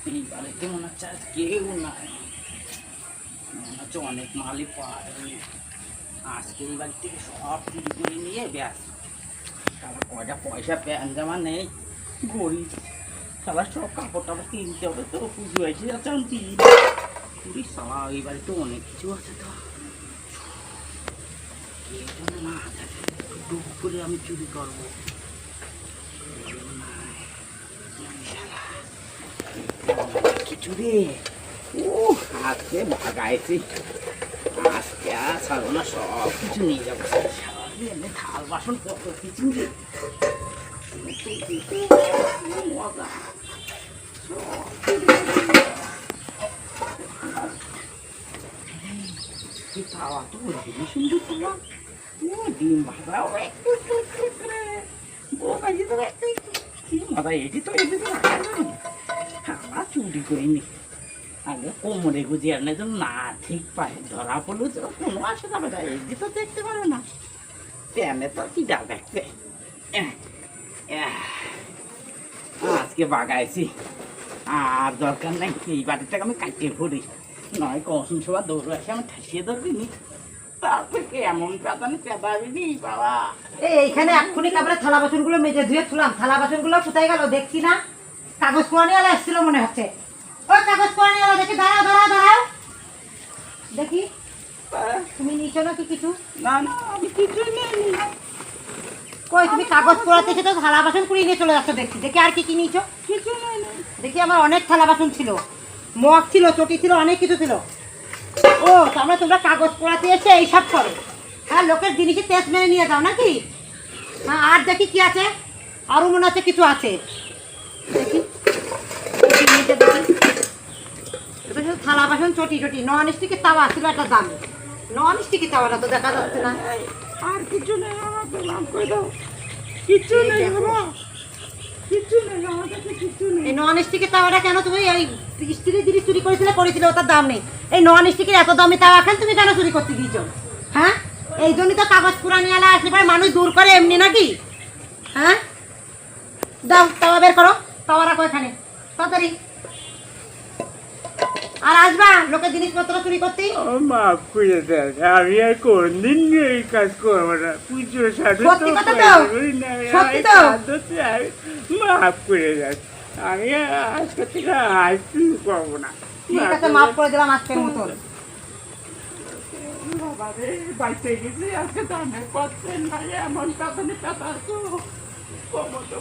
এই বাড়িতে মনে হচ্ছে আর কেউ নাই, মনে হচ্ছে অনেক মালই পায়। আজকে এই বাড়ি থেকে সব চুরি করে নিয়ে ব্যাস, তারপর কয়টা পয়সা প্যান্ট জামা নেই, গরিব সালা সব কাপড় টাপড় কিনতে হবে, তো পুজো এসে যাচ্ছে চুরি সালা। এই বাড়িতে অনেক কিছু আছে, তো না ডুব করে আমি চুরি করবো। কিছু রে, আজকে ভাগাইছি, আজকে আর ছাড়বো না, সব কিছু নিয়ে যাবো। এমনি থাল বাসন কত কিছু রে, মজা। তাওয়া তো সুন্দর তাওয়া, ডিম ভাজা মজা। এটি তো এটি তো খাওয়া চুরি করিনি, আগে কোমরে গুজিয়ে আনলে তো না ঠিক পায়, ধরা পড়লো তো কোনো আসে যাবে না, এটি তো দেখতে পারে না, প্যানে তো কি ডাল দেখতে। আজকে বাগাইছি, আর দরকার নাই এই বাড়িটাকে আমি কাটিয়ে পড়ি, নয় কখন সবার দৌড় আসে আমি ঠাসিয়ে ধরবি নি, তারপরে কেমন পেতানি পেতাবি নি বাবা। এইখানে এক্ষুনি কাপড়ে থালা বাসন গুলো মেজে ধুয়ে তুলাম, থালা বাসন গুলো কোথায় গেল দেখছি না, কাগজ পোড়ানিওয়ালা এসেছিল মনে হচ্ছে। ওই কাগজ পোড়ানিওয়ালা দেখি, দাঁড়াও দাঁড়াও দাঁড়াও দেখি, তুমি নিচো নাকি কিছু? না না আমি কিছুই নেই। কই তুমি কাগজ পোড়াতে এসে তো থালা বাসন কুড়িয়ে নিয়ে চলে যাচ্ছ দেখছি, দেখি আর কি কি নিয়েছো? কিছু নেই। দেখি আমার অনেক থালা বাসন ছিল, মগ ছিল, চটি ছিল, অনেক কিছু ছিল। ও তার মানে তোমরা কাগজ পোড়াতে এসে এইসব করো? হ্যাঁ, লোকের জিনিসে টেস্ট মেরে নিয়ে যাও নাকি? হ্যাঁ, আর দেখি কি আছে, আরও মনে হচ্ছে কিছু আছে, দেখি এটা শুধু থালা বাসন চটি চটি। নন স্টিকের তাওয়া ছিল একটা দামি, নন স্টিকের তাওয়াটা তো দেখা যাচ্ছে না। আর কিছু নেই, আমাকে নাম করে দাও। কিছু নেই বাবা, কিছু নেই আমার কাছে, কিছু নেই। এই নন স্টিকের তাওয়াটা কেন তুমি এই স্ত্রীর জিনিস চুরি করেছিলে ওটার দাম নেই, এই নন স্টিকের এত দামি তাওয়া এখন তুমি কেন চুরি করতে দিয়েছো? হ্যাঁ, এই জন্যই তো কাগজ পুরানিওয়ালা আসলে পরে মানুষ দূর করে এমনি নাকি? হ্যাঁ, দাও তাওয়া বের করো, তাওয়া রাখো এখানে তাড়াতাড়ি। আর আসবা লোকের জিনিসপত্র চুরি করতে? মাফ করে দেন, আমি আর কোনদিন এই কাজ করবো না, পুজোর সাথে সত্যি কথা তো? সত্যি তো? মাফ করে দেন, আমি আজকে থেকে আর চুরি করবো না। ঠিক আছে, মাফ করে দিলাম আজকের মতন। বাবা রে, বাইতে গেছি আজকে দামে পাচ্ছেন না, এমন পেতানি পেতা তো কমতো